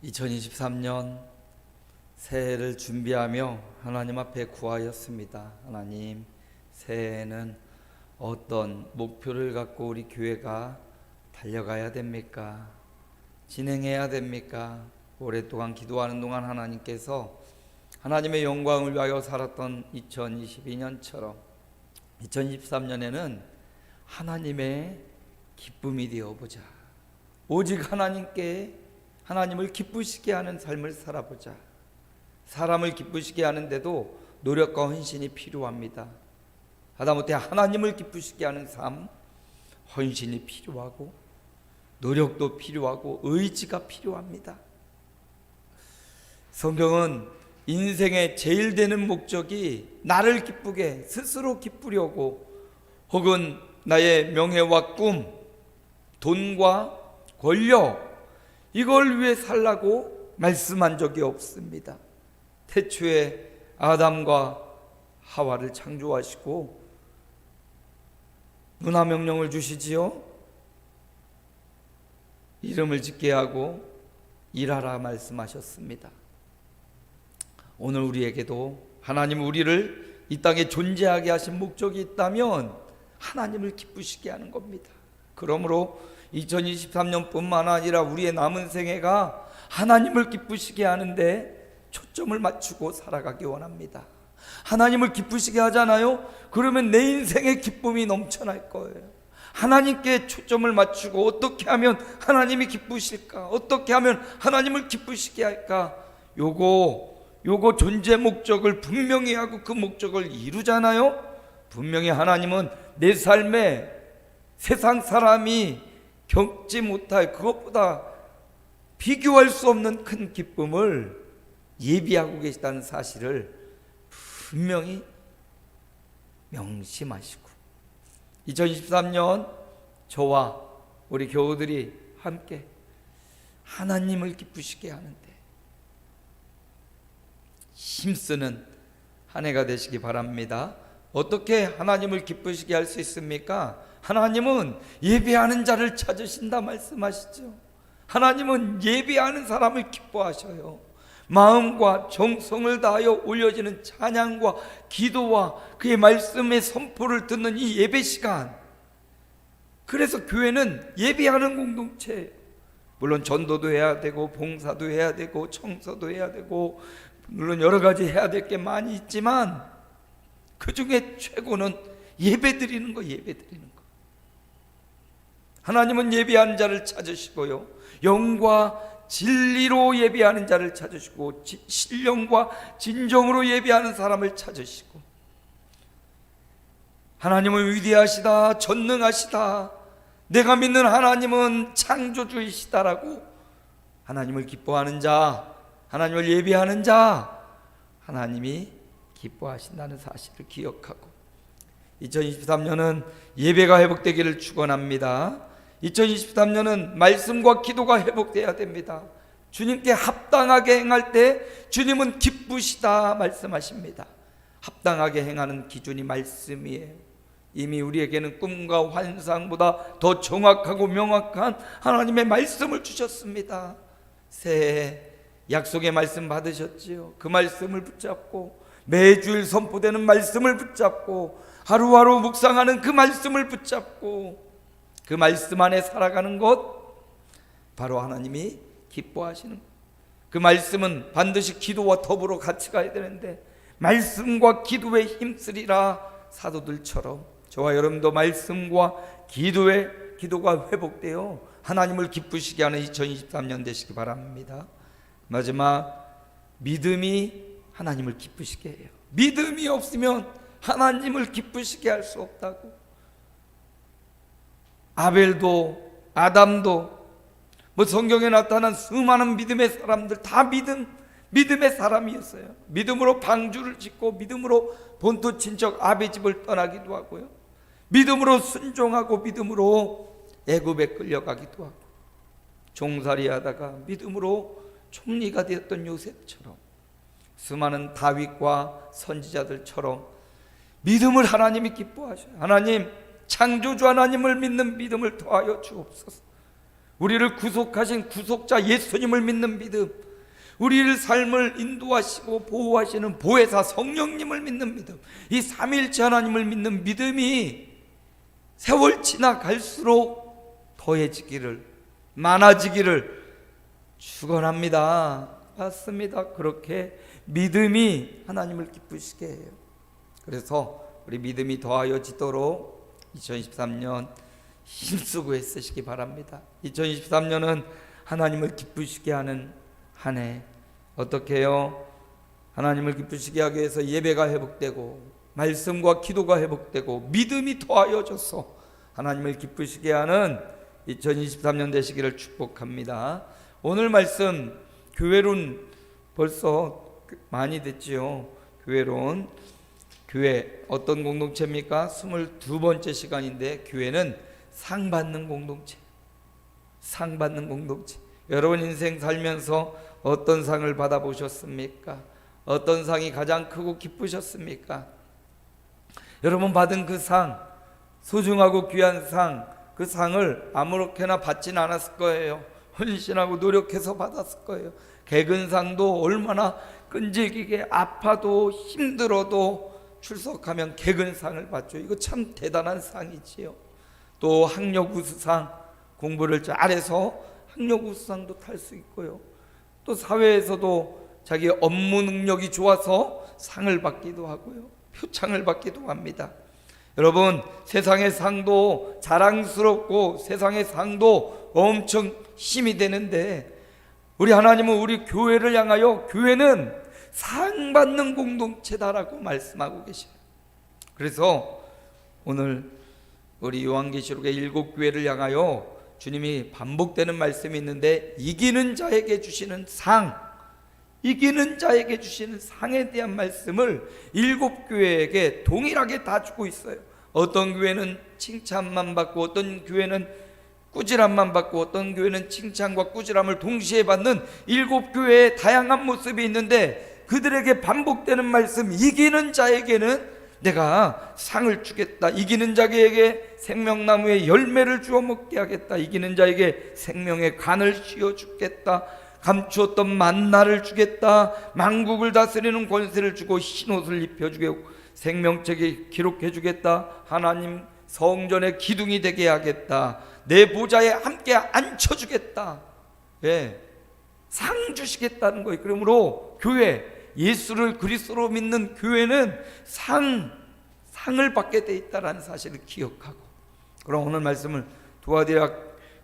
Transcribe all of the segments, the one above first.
2023년 새해를 준비하며 하나님 앞에 구하였습니다. 하나님, 새해에는 어떤 목표를 갖고 우리 교회가 달려가야 됩니까? 진행해야 됩니까? 오랫동안 기도하는 동안 하나님께서 하나님의 영광을 위하여 살았던 2022년처럼 2023년에는 하나님의 기쁨이 되어보자. 오직 하나님을 기쁘시게 하는 삶을 살아보자. 사람을 기쁘시게 하는데도 노력과 헌신이 필요합니다. 하다못해 하나님을 기쁘시게 하는 삶, 헌신이 필요하고 노력도 필요하고 의지가 필요합니다. 성경은 인생의 제일 되는 목적이 나를 기쁘게 스스로 기쁘려고 혹은 나의 명예와 꿈, 돈과 권력 이걸 위해 살라고 말씀한 적이 없습니다. 태초에 아담과 하와를 창조하시고 문화 명령을 주시지요. 이름을 짓게 하고 일하라 말씀하셨습니다. 오늘 우리에게도 하나님 우리를 이 땅에 존재하게 하신 목적이 있다면 하나님을 기쁘시게 하는 겁니다. 그러므로 2023년뿐만 아니라 우리의 남은 생애가 하나님을 기쁘시게 하는데 초점을 맞추고 살아가기 원합니다. 하나님을 기쁘시게 하잖아요? 그러면 내 인생에 기쁨이 넘쳐날 거예요. 하나님께 초점을 맞추고 어떻게 하면 하나님이 기쁘실까? 어떻게 하면 하나님을 기쁘시게 할까? 요거 존재 목적을 분명히 하고 그 목적을 이루잖아요? 분명히 하나님은 내 삶에 세상 사람이 겪지 못할 그것보다 비교할 수 없는 큰 기쁨을 예비하고 계시다는 사실을 분명히 명심하시고 2023년 저와 우리 교우들이 함께 하나님을 기쁘시게 하는데 힘쓰는 한 해가 되시기 바랍니다. 어떻게 하나님을 기쁘시게 할 수 있습니까? 하나님은 예배하는 자를 찾으신다 말씀하시죠. 하나님은 예배하는 사람을 기뻐하셔요. 마음과 정성을 다하여 올려지는 찬양과 기도와 그의 말씀의 선포를 듣는 이 예배 시간, 그래서 교회는 예배하는 공동체예요. 물론 전도도 해야 되고 봉사도 해야 되고 청소도 해야 되고 물론 여러 가지 해야 될 게 많이 있지만 그 중에 최고는 예배 드리는 거. 하나님은 예배하는 자를 찾으시고요, 영과 진리로 예배하는 자를 찾으시고 신령과 진정으로 예배하는 사람을 찾으시고, 하나님은 위대하시다, 전능하시다, 내가 믿는 하나님은 창조주이시다라고 하나님을 기뻐하는 자, 하나님을 예배하는 자, 하나님이 기뻐하신다는 사실을 기억하고 2023년은 예배가 회복되기를 축원합니다. 2023년은 말씀과 기도가 회복되어야 됩니다. 주님께 합당하게 행할 때 주님은 기쁘시다 말씀하십니다. 합당하게 행하는 기준이 말씀이에요. 이미 우리에게는 꿈과 환상보다 더 정확하고 명확한 하나님의 말씀을 주셨습니다. 새해 약속의 말씀 받으셨지요. 그 말씀을 붙잡고 매주일 선포되는 말씀을 붙잡고 하루하루 묵상하는 그 말씀을 붙잡고 그 말씀 안에 살아가는 것, 바로 하나님이 기뻐하시는 것. 그 말씀은 반드시 기도와 더불어 같이 가야 되는데 말씀과 기도에 힘쓰리라 사도들처럼 저와 여러분도 말씀과 기도가 회복되어 하나님을 기쁘시게 하는 2023년 되시기 바랍니다. 마지막, 믿음이 하나님을 기쁘시게 해요. 믿음이 없으면 하나님을 기쁘시게 할 수 없다고. 아벨도 아담도 성경에 나타난 수많은 믿음의 사람들 다 믿음의 사람이었어요. 믿음으로 방주를 짓고 믿음으로 본토 친척 아베 집을 떠나기도 하고요, 믿음으로 순종하고 믿음으로 애굽에 끌려가기도 하고, 종살이 하다가 믿음으로 총리가 되었던 요셉처럼, 수많은 다윗과 선지자들처럼 믿음을 하나님이 기뻐하셔요. 하나님, 창조주 하나님을 믿는 믿음을 더하여 주옵소서. 우리를 구속하신 구속자 예수님을 믿는 믿음, 우리를 삶을 인도하시고 보호하시는 보혜사 성령님을 믿는 믿음, 이 삼위일체 하나님을 믿는 믿음이 세월 지나갈수록 더해지기를, 많아지기를 축원합니다. 맞습니다. 그렇게 믿음이 하나님을 기쁘시게 해요. 그래서 우리 믿음이 더하여지도록 2023년 힘쓰고 애쓰시기 바랍니다. 2023년은 하나님을 기쁘시게 하는 한 해. 어떻게 해요? 하나님을 기쁘시게 하기 위해서 예배가 회복되고 말씀과 기도가 회복되고 믿음이 더하여져서 하나님을 기쁘시게 하는 2023년 되시기를 축복합니다. 오늘 말씀 교회론 벌써 많이 됐지요. 교회론, 교회 어떤 공동체입니까? 22번째 시간인데 교회는 상 받는 공동체, 상 받는 공동체. 여러분 인생 살면서 어떤 상을 받아보셨습니까? 어떤 상이 가장 크고 기쁘셨습니까? 여러분 받은 그 상, 소중하고 귀한 상, 그 상을 아무렇게나 받지는 않았을 거예요. 헌신하고 노력해서 받았을 거예요. 개근상도 얼마나 끈질기게 아파도 힘들어도 출석하면 개근상을 받죠. 이거 참 대단한 상이지요. 또 학력우수상, 공부를 잘해서 학력우수상도 탈 수 있고요. 또 사회에서도 자기 업무 능력이 좋아서 상을 받기도 하고요. 표창을 받기도 합니다. 여러분 세상의 상도 자랑스럽고 세상의 상도 엄청 힘이 되는데 우리 하나님은 우리 교회를 향하여 교회는 상 받는 공동체다라고 말씀하고 계셔요. 그래서 오늘 우리 요한계시록의 7교회를 향하여 주님이 반복되는 말씀이 있는데 이기는 자에게 주시는 상, 이기는 자에게 주시는 상에 대한 말씀을 7교회에게 동일하게 다 주고 있어요. 어떤 교회는 칭찬만 받고 어떤 교회는 꾸지람만 받고 어떤 교회는 칭찬과 꾸지람을 동시에 받는 7교회의 다양한 모습이 있는데 그들에게 반복되는 말씀, 이기는 자에게는 내가 상을 주겠다. 이기는 자에게 생명나무의 열매를 주어 먹게 하겠다. 이기는 자에게 생명의 간을 씌워 주겠다. 감추었던 만나를 주겠다. 만국을 다스리는 권세를 주고 흰옷을 입혀주고 생명책에 기록해 주겠다. 하나님 성전의 기둥이 되게 하겠다. 내 보좌에 함께 앉혀주겠다. 예, 상 주시겠다는 거예요. 그러므로 교회, 예수를 그리스도로 믿는 교회는 상을 받게 돼 있다는 사실을 기억하고, 그럼 오늘 말씀을 두아디라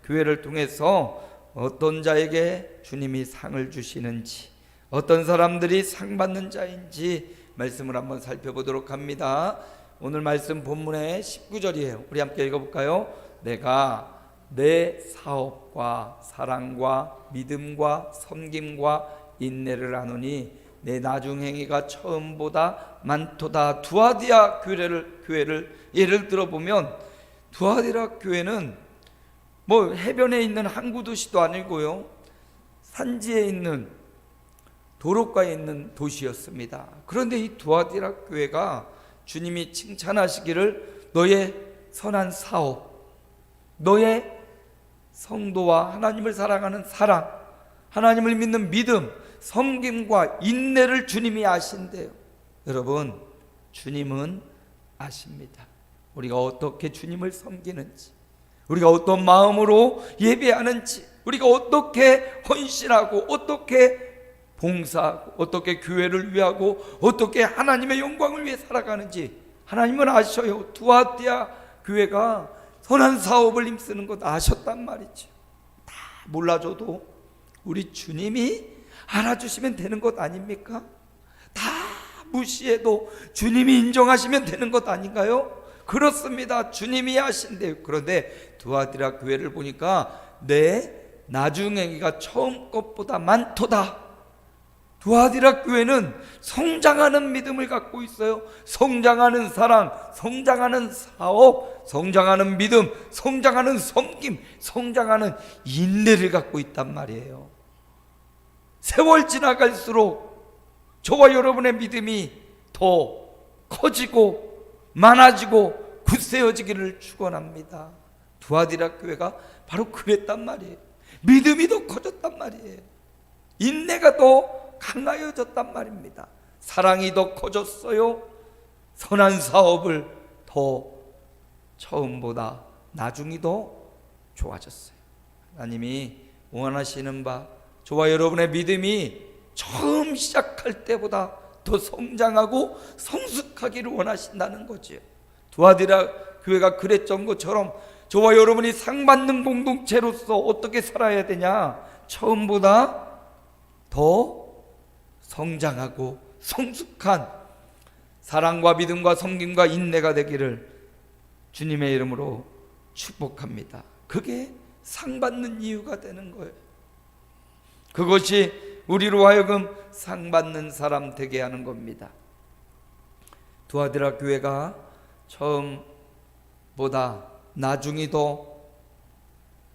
교회를 통해서 어떤 자에게 주님이 상을 주시는지, 어떤 사람들이 상 받는 자인지 말씀을 한번 살펴보도록 합니다. 오늘 말씀 본문의 19절이에요. 우리 함께 읽어볼까요? 내가 내 사업과 사랑과 믿음과 섬김과 인내를 아노니 내 나중 행위가 처음보다 많도다. 두아디라 교회를 예를 들어보면 두아디라 교회는 뭐 해변에 있는 항구 도시도 아니고요, 산지에 있는 도로가에 있는 도시였습니다. 그런데 이 두아디라 교회가 주님이 칭찬하시기를 너의 선한 사업, 너의 성도와 하나님을 사랑하는 사랑, 하나님을 믿는 믿음, 섬김과 인내를 주님이 아신대요. 여러분, 주님은 아십니다. 우리가 어떻게 주님을 섬기는지, 우리가 어떤 마음으로 예배하는지, 우리가 어떻게 헌신하고 어떻게 봉사하고 어떻게 교회를 위하고 어떻게 하나님의 영광을 위해 살아가는지 하나님은 아셔요. 두아디라 교회가 선한 사업을 힘쓰는 것 아셨단 말이죠. 다 몰라줘도 우리 주님이 알아주시면 되는 것 아닙니까? 다 무시해도 주님이 인정하시면 되는 것 아닌가요? 그렇습니다. 주님이 하신대요. 그런데 두아디라 교회를 보니까 내 나중 행위가 처음 것보다 많도다. 두아디라 교회는 성장하는 믿음을 갖고 있어요. 성장하는 사랑, 성장하는 사업, 성장하는 믿음, 성장하는 섬김, 성장하는 인내를 갖고 있단 말이에요. 세월 지나갈수록 저와 여러분의 믿음이 더 커지고 많아지고 굳세어지기를 축원합니다. 두아디라 교회가 바로 그랬단 말이에요. 믿음이 더 커졌단 말이에요. 인내가 더 강하여졌단 말입니다. 사랑이 더 커졌어요. 선한 사업을 더 처음보다 나중이 더 좋아졌어요. 하나님이 원하시는 바, 저와 여러분의 믿음이 처음 시작할 때보다 더 성장하고 성숙하기를 원하신다는 거지요. 두아디라 교회가 그랬던 것처럼 저와 여러분이 상받는 공동체로서 어떻게 살아야 되냐? 처음보다 더 성장하고 성숙한 사랑과 믿음과 섬김과 인내가 되기를 주님의 이름으로 축복합니다. 그게 상받는 이유가 되는 거예요. 그것이 우리로 하여금 상받는 사람 되게 하는 겁니다. 두아디라 교회가 처음보다 나중이 더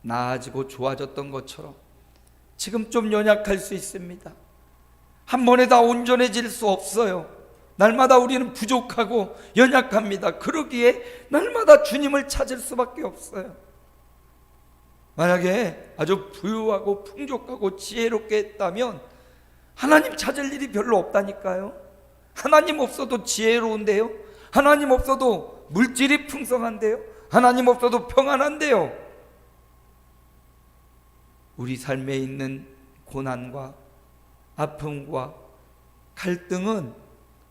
나아지고 좋아졌던 것처럼 지금 좀 연약할 수 있습니다. 한 번에 다 온전해질 수 없어요. 날마다 우리는 부족하고 연약합니다. 그러기에 날마다 주님을 찾을 수밖에 없어요. 만약에 아주 부유하고 풍족하고 지혜롭게 했다면 하나님 찾을 일이 별로 없다니까요. 하나님 없어도 지혜로운데요. 하나님 없어도 물질이 풍성한데요. 하나님 없어도 평안한데요. 우리 삶에 있는 고난과 아픔과 갈등은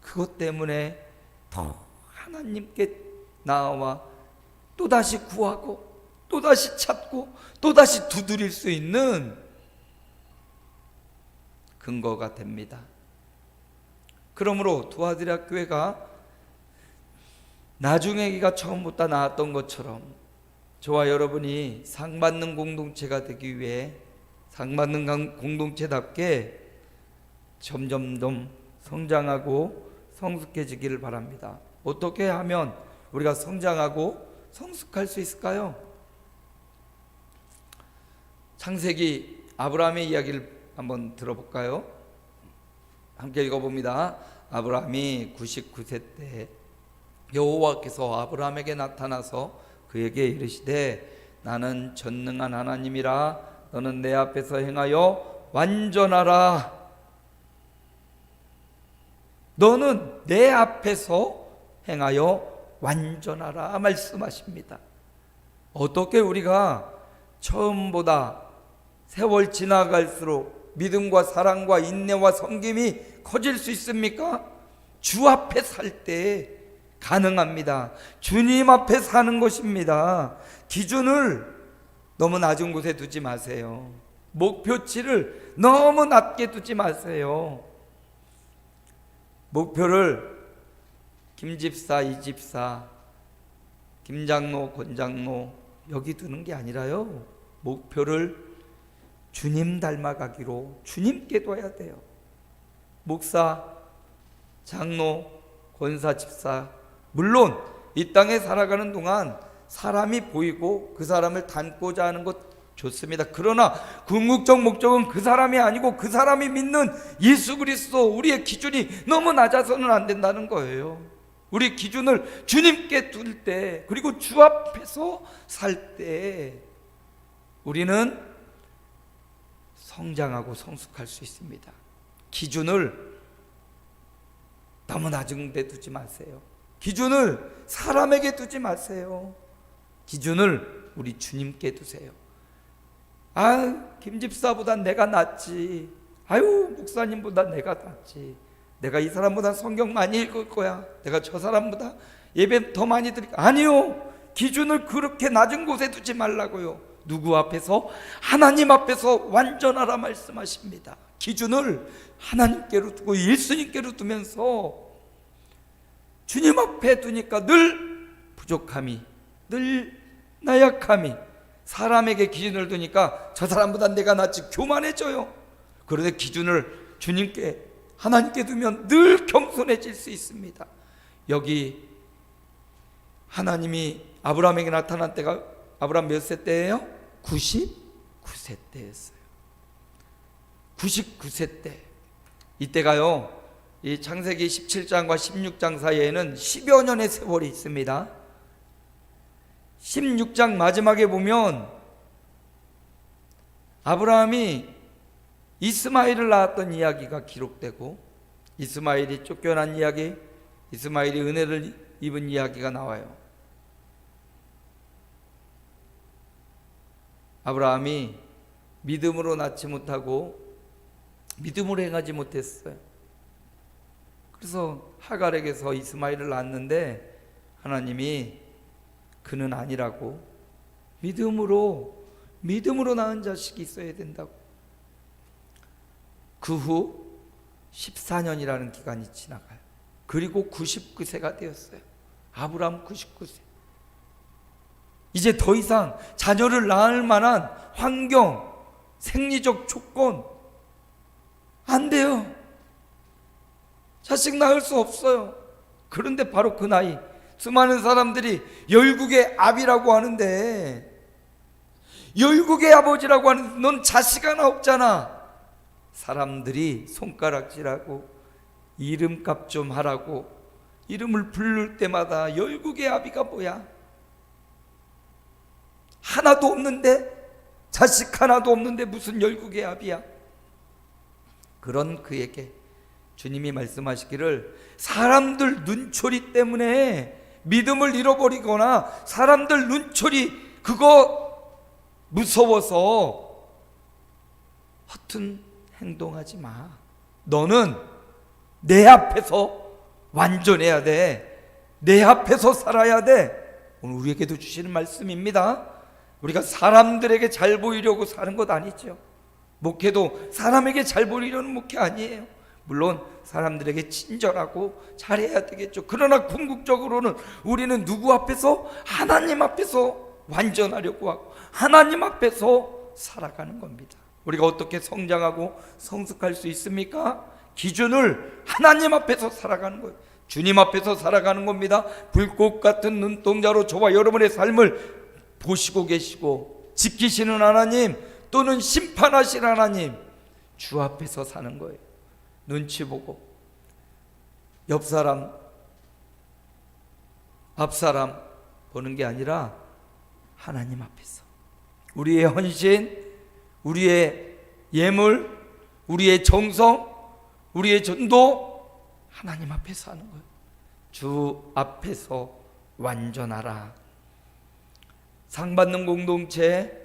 그것 때문에 더 하나님께 나아와 또다시 구하고 또다시 찾고 또다시 두드릴 수 있는 근거가 됩니다. 그러므로 두아디라 교회가 나중에가 처음부터 나왔던 것처럼 저와 여러분이 상받는 공동체가 되기 위해 상받는 공동체답게 점점 더 성장하고 성숙해지기를 바랍니다. 어떻게 하면 우리가 성장하고 성숙할 수 있을까요? 창세기 아브라함의 이야기를 한번 들어볼까요? 함께 읽어봅니다. 아브라함이 99세 때 여호와께서 아브라함에게 나타나서 그에게 이르시되 나는 전능한 하나님이라 너는 내 앞에서 행하여 완전하라. 너는 내 앞에서 행하여 완전하라 말씀하십니다. 어떻게 우리가 처음보다 세월 지나갈수록 믿음과 사랑과 인내와 섬김이 커질 수 있습니까? 주 앞에 살 때 가능합니다. 주님 앞에 사는 것입니다. 기준을 너무 낮은 곳에 두지 마세요. 목표치를 너무 낮게 두지 마세요. 목표를 김집사, 이집사, 김장로, 권장로 여기 두는 게 아니라요, 목표를 주님 닮아가기로 주님께 둬야 돼요. 목사, 장로, 권사, 집사, 물론 이 땅에 살아가는 동안 사람이 보이고 그 사람을 닮고자 하는 것 좋습니다. 그러나 궁극적 목적은 그 사람이 아니고 그 사람이 믿는 예수 그리스도, 우리의 기준이 너무 낮아서는 안 된다는 거예요. 우리 기준을 주님께 둘 때, 그리고 주 앞에서 살 때 우리는 성장하고 성숙할 수 있습니다. 기준을 너무 낮은 데 두지 마세요. 기준을 사람에게 두지 마세요. 기준을 우리 주님께 두세요. 김집사보다 내가 낫지. 목사님보다 내가 낫지. 내가 이 사람보다 성경 많이 읽을 거야. 내가 저 사람보다 예배 더 많이 드릴까? 아니요. 기준을 그렇게 낮은 곳에 두지 말라고요. 누구 앞에서? 하나님 앞에서 완전하라 말씀하십니다. 기준을 하나님께로 두고 예수님께로 두면서 주님 앞에 두니까 늘 부족함이, 늘 나약함이, 사람에게 기준을 두니까 저 사람보다 내가 낫지 교만해져요. 그런데 기준을 주님께, 하나님께 두면 늘 겸손해질 수 있습니다. 여기 하나님이 아브라함에게 나타난 때가 아브라함 몇 세 때예요? 99세 때였어요. 99세 때. 이때가요, 이 창세기 17장과 16장 사이에는 10여 년의 세월이 있습니다. 16장 마지막에 보면 아브라함이 이스마엘을 낳았던 이야기가 기록되고 이스마엘이 쫓겨난 이야기, 이스마엘이 은혜를 입은 이야기가 나와요. 아브라함이 믿음으로 낳지 못하고 믿음으로 행하지 못했어요. 그래서 하갈에게서 이스마엘을 낳았는데 하나님이 그는 아니라고, 믿음으로 낳은 자식이 있어야 된다고. 그 후 14년이라는 기간이 지나가요. 그리고 99세가 되었어요. 아브라함 99세. 이제 더 이상 자녀를 낳을 만한 환경, 생리적 조건 안 돼요. 자식 낳을 수 없어요. 그런데 바로 그 나이, 수많은 사람들이 열국의 아비라고 하는데, 열국의 아버지라고 하는데 넌 자식 하나 없잖아. 사람들이 손가락질하고 이름값 좀 하라고 이름을 부를 때마다 열국의 아비가 뭐야? 하나도 없는데, 자식 하나도 없는데 무슨 열국의 아비야? 그런 그에게 주님이 말씀하시기를, 사람들 눈초리 때문에 믿음을 잃어버리거나 사람들 눈초리 그거 무서워서 허튼 행동하지 마. 너는 내 앞에서 완전해야 돼. 내 앞에서 살아야 돼. 오늘 우리에게도 주시는 말씀입니다. 우리가 사람들에게 잘 보이려고 사는 것 아니죠. 목회도 사람에게 잘 보이려는 목회 아니에요. 물론 사람들에게 친절하고 잘해야 되겠죠. 그러나 궁극적으로는 우리는 누구 앞에서? 하나님 앞에서 완전하려고 하고 하나님 앞에서 살아가는 겁니다. 우리가 어떻게 성장하고 성숙할 수 있습니까? 기준을 하나님 앞에서 살아가는 거예요. 주님 앞에서 살아가는 겁니다. 불꽃 같은 눈동자로 저와 여러분의 삶을 보시고 계시고 지키시는 하나님, 또는 심판하실 하나님, 주 앞에서 사는 거예요. 눈치 보고 옆 사람, 앞 사람 보는 게 아니라 하나님 앞에서 우리의 헌신, 우리의 예물, 우리의 정성, 우리의 전도 하나님 앞에서 하는 거예요. 주 앞에서 완전하라. 상 받는 공동체,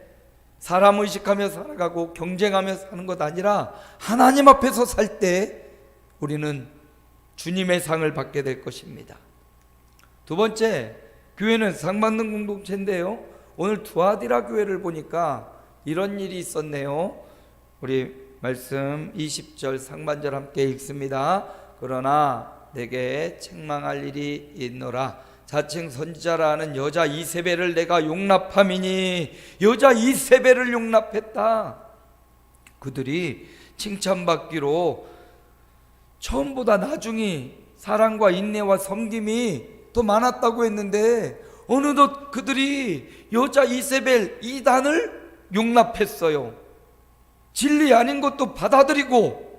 사람 의식하며 살아가고 경쟁하며 사는 것 아니라 하나님 앞에서 살 때 우리는 주님의 상을 받게 될 것입니다. 두 번째, 교회는 상 받는 공동체인데요, 오늘 두아디라 교회를 보니까 이런 일이 있었네요. 우리 말씀 20절 상반절 함께 읽습니다. 그러나 내게 책망할 일이 있노라. 자칭 선지자라 하는 여자 이세벨을 내가 용납함이니. 여자 이세벨을 용납했다. 그들이 칭찬받기로 처음보다 나중이 사랑과 인내와 섬김이 더 많았다고 했는데 어느덧 그들이 여자 이세벨 이단을 용납했어요. 진리 아닌 것도 받아들이고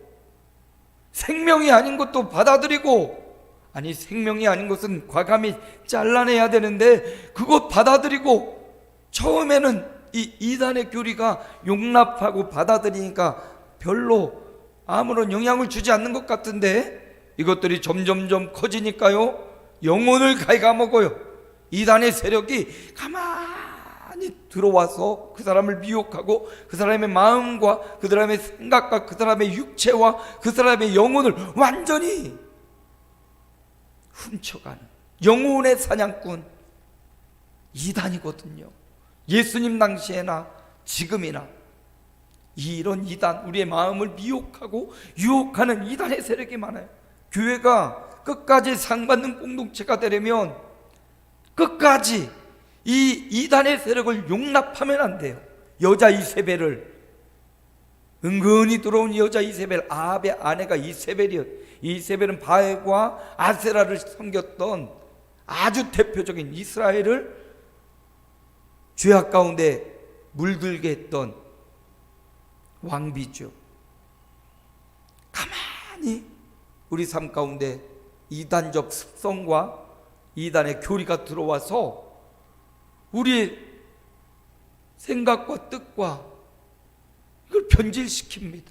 생명이 아닌 것도 받아들이고, 아니 생명이 아닌 것은 과감히 잘라내야 되는데 그것 받아들이고, 처음에는 이 이단의 교리가 용납하고 받아들이니까 별로 아무런 영향을 주지 않는 것 같은데 이것들이 점점점 커지니까요, 영혼을 갉아먹어요. 이단의 세력이 가만히 들어와서 그 사람을 미혹하고 그 사람의 마음과 그 사람의 생각과 그 사람의 육체와 그 사람의 영혼을 완전히 훔쳐가는 영혼의 사냥꾼 이단이거든요. 예수님 당시에나 지금이나 이런 이단, 우리의 마음을 미혹하고 유혹하는 이단의 세력이 많아요. 교회가 끝까지 상받는 공동체가 되려면 끝까지 이 이단의 세력을 용납하면 안 돼요. 여자 이세벨을, 은근히 들어온 여자 이세벨, 아합의 아내가 이세벨이었. 이세벨은 바알과 아세라를 섬겼던 아주 대표적인 이스라엘을 죄악 가운데 물들게 했던 왕비죠. 가만히 우리 삶 가운데 이단적 습성과 이단의 교리가 들어와서 우리의 생각과 뜻과 변질시킵니다.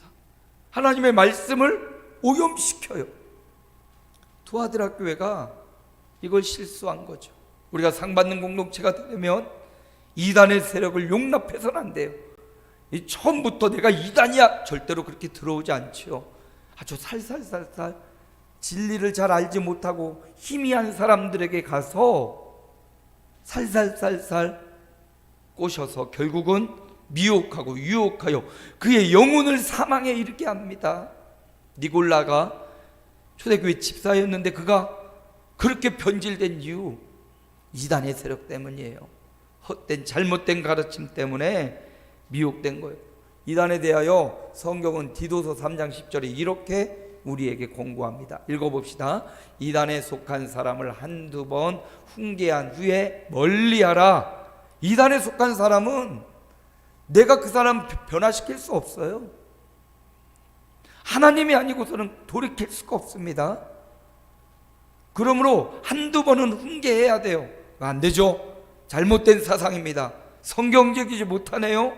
하나님의 말씀을 오염시켜요. 두아드라 교회가 이걸 실수한 거죠. 우리가 상받는 공동체가 되면 이단의 세력을 용납해서는 안 돼요. 처음부터 내가 이단이야 절대로 그렇게 들어오지 않죠. 아주 살살살살 진리를 잘 알지 못하고 희미한 사람들에게 가서 살살살살 꼬셔서 결국은 미혹하고 유혹하여 그의 영혼을 사망에 이르게 합니다. 니골라가 초대교회 집사였는데 그가 그렇게 변질된 이유, 이단의 세력 때문이에요. 헛된 잘못된 가르침 때문에 미혹된 거예요. 이단에 대하여 성경은 디도서 3장 10절에 이렇게 우리에게 권고합니다. 읽어봅시다. 이단에 속한 사람을 한두 번 훈계한 후에 멀리하라. 이단에 속한 사람은 내가 그 사람 변화시킬 수 없어요. 하나님이 아니고서는 돌이킬 수가 없습니다. 그러므로 한두 번은 훈계해야 돼요. 안 되죠. 잘못된 사상입니다. 성경적이지 못하네요.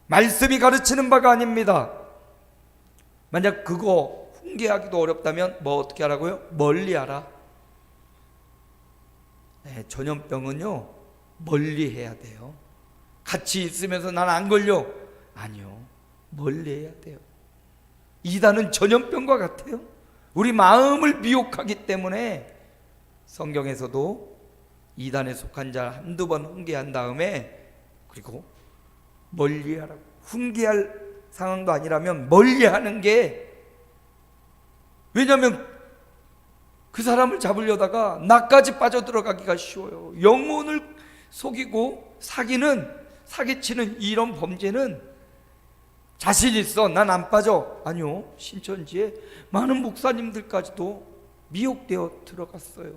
말씀이 가르치는 바가 아닙니다. 만약 그거 훈계하기도 어렵다면 뭐 어떻게 하라고요? 멀리하라. 네, 전염병은요 멀리해야 돼요. 같이 있으면서 난 안 걸려. 아니요, 멀리해야 돼요. 이단은 전염병과 같아요. 우리 마음을 미혹하기 때문에 성경에서도 이단에 속한 자 한두 번 훈계한 다음에 그리고 멀리하라고. 훈계할 상황도 아니라면 멀리하는 게, 왜냐하면 그 사람을 잡으려다가 나까지 빠져들어가기가 쉬워요. 영혼을 속이고 사기치는 이런 범죄는 자신 있어, 난 안 빠져. 아니요, 신천지에 많은 목사님들까지도 미혹되어 들어갔어요.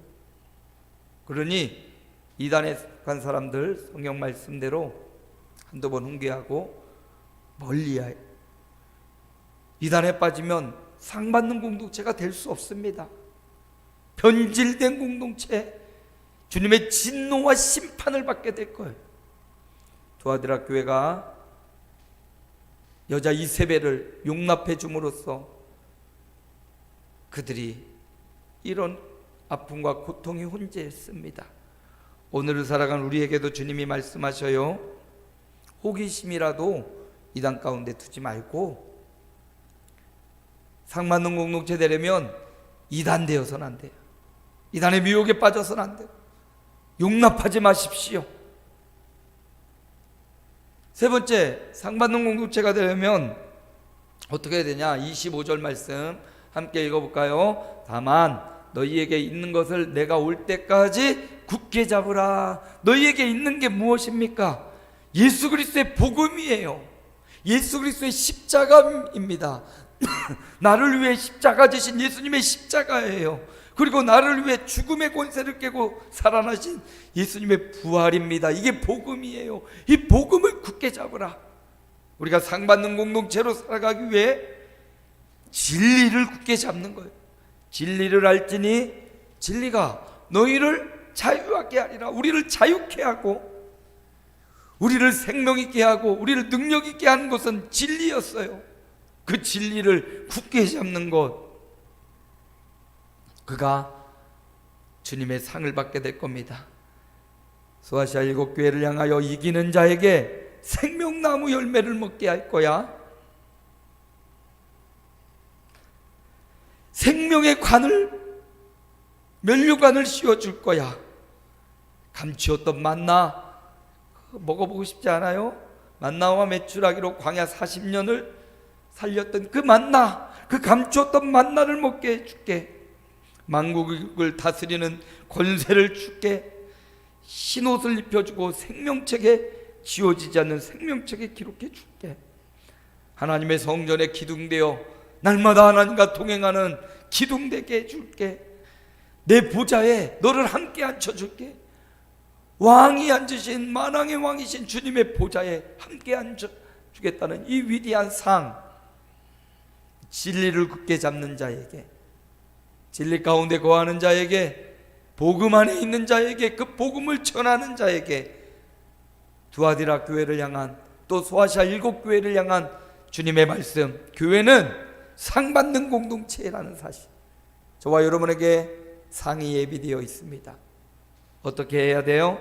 그러니 이단에 속한 사람들 성경 말씀대로 한두 번 훈계하고 멀리해. 이단에 빠지면 상받는 공동체가 될 수 없습니다. 변질된 공동체, 주님의 진노와 심판을 받게 될 거예요. 두아드라 교회가 여자 이세벨을 용납해 줌으로써 그들이 이런 아픔과 고통이 혼재했습니다. 오늘을 살아간 우리에게도 주님이 말씀하셔요. 호기심이라도 이단 가운데 두지 말고, 상맞는 공동체 되려면 이단 되어서는 안 돼요. 이단의 미혹에 빠져서는 안 돼요. 용납하지 마십시오. 세 번째, 상받는 공동체가 되려면 어떻게 해야 되냐? 25절 말씀 함께 읽어볼까요? 다만 너희에게 있는 것을 내가 올 때까지 굳게 잡으라. 너희에게 있는 게 무엇입니까? 예수 그리스도의 복음이에요. 예수 그리스도의 십자가입니다. 나를 위해 십자가 지신 예수님의 십자가예요. 그리고 나를 위해 죽음의 권세를 깨고 살아나신 예수님의 부활입니다. 이게 복음이에요. 이 복음을 굳게 잡으라. 우리가 상받는 공동체로 살아가기 위해 진리를 굳게 잡는 거예요. 진리를 알지니 진리가 너희를 자유하게 하리라. 우리를 자유케 하고 우리를 생명 있게 하고 우리를 능력 있게 하는 것은 진리였어요. 그 진리를 굳게 잡는 것, 그가 주님의 상을 받게 될 겁니다. 소아시아 7교회를 향하여 이기는 자에게 생명나무 열매를 먹게 할 거야. 생명의 관을, 면류관을 씌워줄 거야. 감추었던 만나 먹어보고 싶지 않아요? 만나와 메추라기로 광야 40년을 살렸던 그 만나, 그 감추었던 만나를 먹게 해줄게. 만국을 다스리는 권세를 줄게. 흰옷을 입혀주고 생명책에 지워지지 않는 생명책에 기록해 줄게. 하나님의 성전에 기둥되어 날마다 하나님과 동행하는 기둥되게 해줄게. 내 보좌에 너를 함께 앉혀줄게. 왕이 앉으신, 만왕의 왕이신 주님의 보좌에 함께 앉혀주겠다는 이 위대한 상, 진리를 굳게 잡는 자에게, 진리 가운데 거하는 자에게, 복음 안에 있는 자에게, 그 복음을 전하는 자에게, 두아디라 교회를 향한, 또 소아시아 7교회를 향한 주님의 말씀, 교회는 상 받는 공동체라는 사실, 저와 여러분에게 상이 예비되어 있습니다. 어떻게 해야 돼요?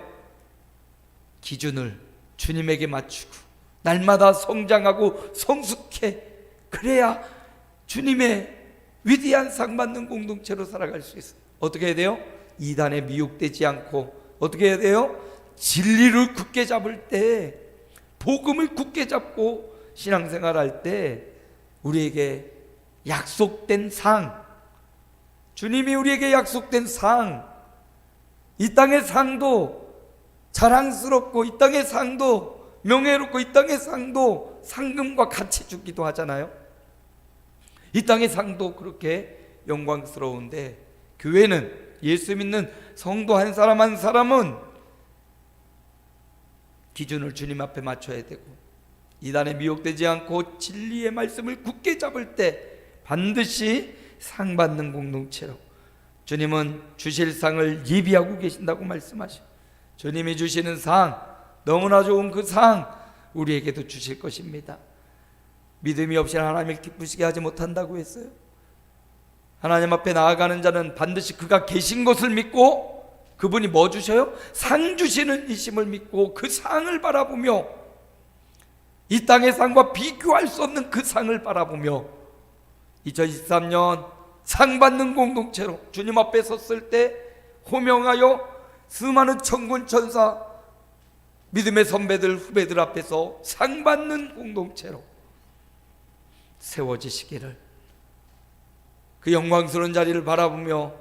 기준을 주님에게 맞추고 날마다 성장하고 성숙해, 그래야 주님의 위대한 상 받는 공동체로 살아갈 수 있어요. 어떻게 해야 돼요? 이단에 미혹되지 않고, 어떻게 해야 돼요? 진리를 굳게 잡을 때, 복음을 굳게 잡고 신앙생활할 때 우리에게 약속된 상, 주님이 우리에게 약속된 상, 이 땅의 상도 자랑스럽고, 이 땅의 상도 명예롭고, 이 땅의 상도 상금과 같이 주기도 하잖아요. 이 땅의 상도 그렇게 영광스러운데, 교회는, 예수 믿는 성도 한 사람 한 사람은 기준을 주님 앞에 맞춰야 되고, 이단에 미혹되지 않고 진리의 말씀을 굳게 잡을 때 반드시 상 받는 공동체로, 주님은 주실 상을 예비하고 계신다고 말씀하셔. 주님이 주시는 상, 너무나 좋은 그 상 우리에게도 주실 것입니다. 믿음이 없이는 하나님을 기쁘시게 하지 못한다고 했어요. 하나님 앞에 나아가는 자는 반드시 그가 계신 것을 믿고, 그분이 뭐 주셔요? 상 주시는 이심을 믿고 그 상을 바라보며, 이 땅의 상과 비교할 수 없는 그 상을 바라보며 2023년 상 받는 공동체로 주님 앞에 섰을 때 호명하여 수많은 천군 천사, 믿음의 선배들 후배들 앞에서 상 받는 공동체로 세워지시기를, 그 영광스러운 자리를 바라보며